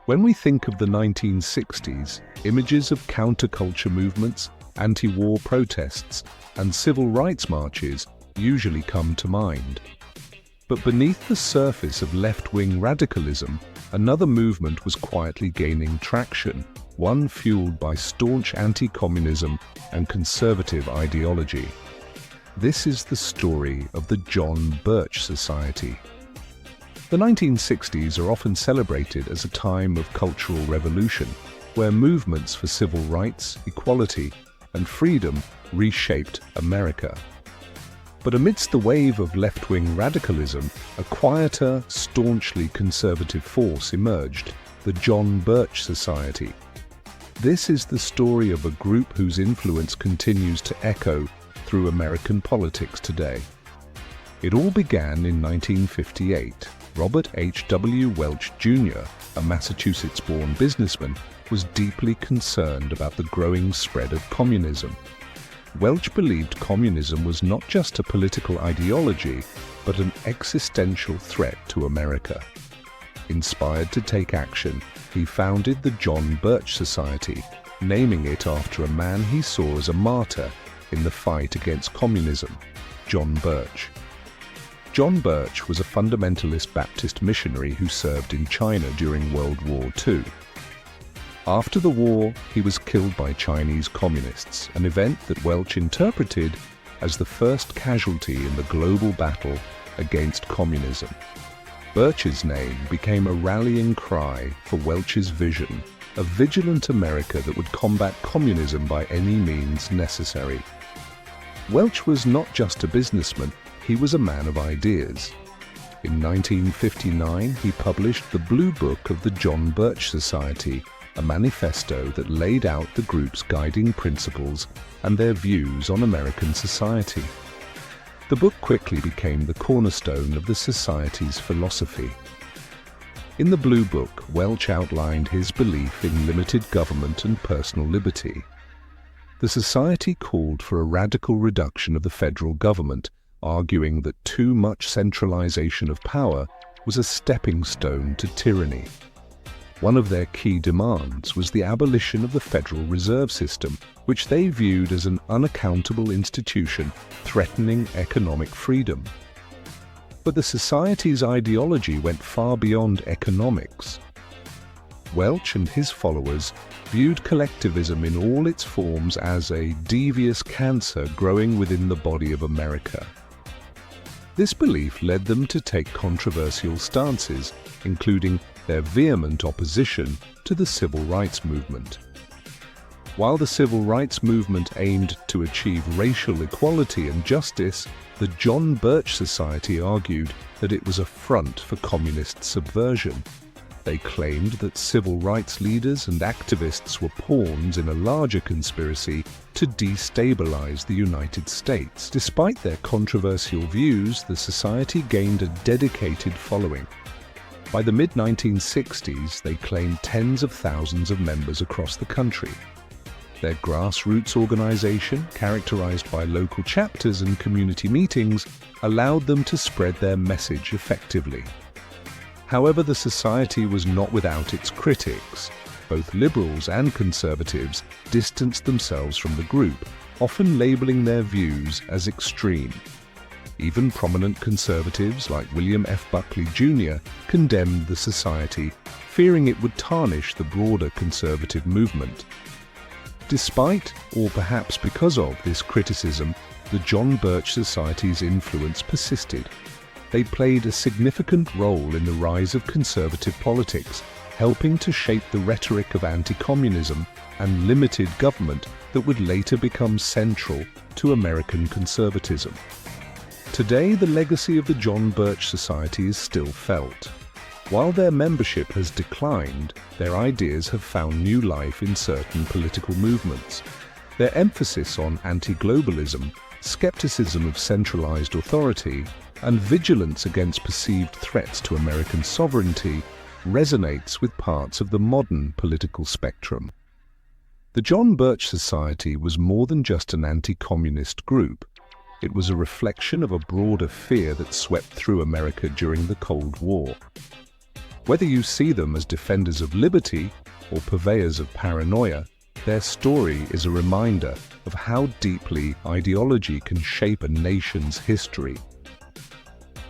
When we think of the 1960s, images of counterculture movements, anti-war protests, and civil rights marches usually come to mind. But beneath the surface of left-wing radicalism, another movement was quietly gaining traction, one fueled by staunch anti-communism and conservative ideology. This is the story of the John Birch Society. The 1960s are often celebrated as a time of cultural revolution, where movements for civil rights, equality, and freedom reshaped America. But amidst the wave of left-wing radicalism, a quieter, staunchly conservative force emerged, the John Birch Society. This is the story of a group whose influence continues to echo through American politics today. It all began in 1958. Robert W. Welch Jr., a Massachusetts-born businessman, was deeply concerned about the growing spread of communism. Welch believed communism was not just a political ideology, but an existential threat to America. Inspired to take action, he founded the John Birch Society, naming it after a man he saw as a martyr in the fight against communism, John Birch. John Birch was a fundamentalist Baptist missionary who served in China during World War II. After the war, he was killed by Chinese communists, an event that Welch interpreted as the first casualty in the global battle against communism. Birch's name became a rallying cry for Welch's vision, a vigilant America that would combat communism by any means necessary. Welch was not just a businessman, he was a man of ideas. In 1959, he published the Blue Book of the John Birch Society, a manifesto that laid out the group's guiding principles and their views on American society. The book quickly became the cornerstone of the Society's philosophy. In the Blue Book, Welch outlined his belief in limited government and personal liberty. The Society called for a radical reduction of the federal government, arguing that too much centralization of power was a stepping stone to tyranny. One of their key demands was the abolition of the Federal Reserve System, which they viewed as an unaccountable institution threatening economic freedom. But the Society's ideology went far beyond economics. Welch and his followers viewed collectivism in all its forms as a devious cancer growing within the body of America. This belief led them to take controversial stances, including their vehement opposition to the civil rights movement. While the civil rights movement aimed to achieve racial equality and justice, the John Birch Society argued that it was a front for communist subversion. They claimed that civil rights leaders and activists were pawns in a larger conspiracy to destabilize the United States. Despite their controversial views, the Society gained a dedicated following. By the mid-1960s, they claimed tens of thousands of members across the country. Their grassroots organization, characterized by local chapters and community meetings, allowed them to spread their message effectively. However, the Society was not without its critics. Both liberals and conservatives distanced themselves from the group, often labeling their views as extreme. Even prominent conservatives like William F. Buckley Jr. condemned the Society, fearing it would tarnish the broader conservative movement. Despite, or perhaps because of, this criticism, the John Birch Society's influence persisted. They played a significant role in the rise of conservative politics, helping to shape the rhetoric of anti-communism and limited government that would later become central to American conservatism. Today, the legacy of the John Birch Society is still felt. While their membership has declined, their ideas have found new life in certain political movements. Their emphasis on anti-globalism, skepticism of centralized authority, and vigilance against perceived threats to American sovereignty resonates with parts of the modern political spectrum. The John Birch Society was more than just an anti-communist group. It was a reflection of a broader fear that swept through America during the Cold War. Whether you see them as defenders of liberty or purveyors of paranoia, their story is a reminder of how deeply ideology can shape a nation's history.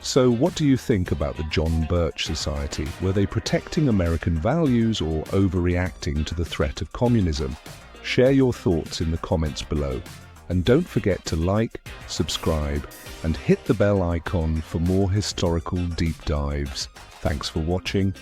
So what do you think about the John Birch Society? Were they protecting American values or overreacting to the threat of communism? Share your thoughts in the comments below. And don't forget to like, subscribe, and hit the bell icon for more historical deep dives. Thanks for watching.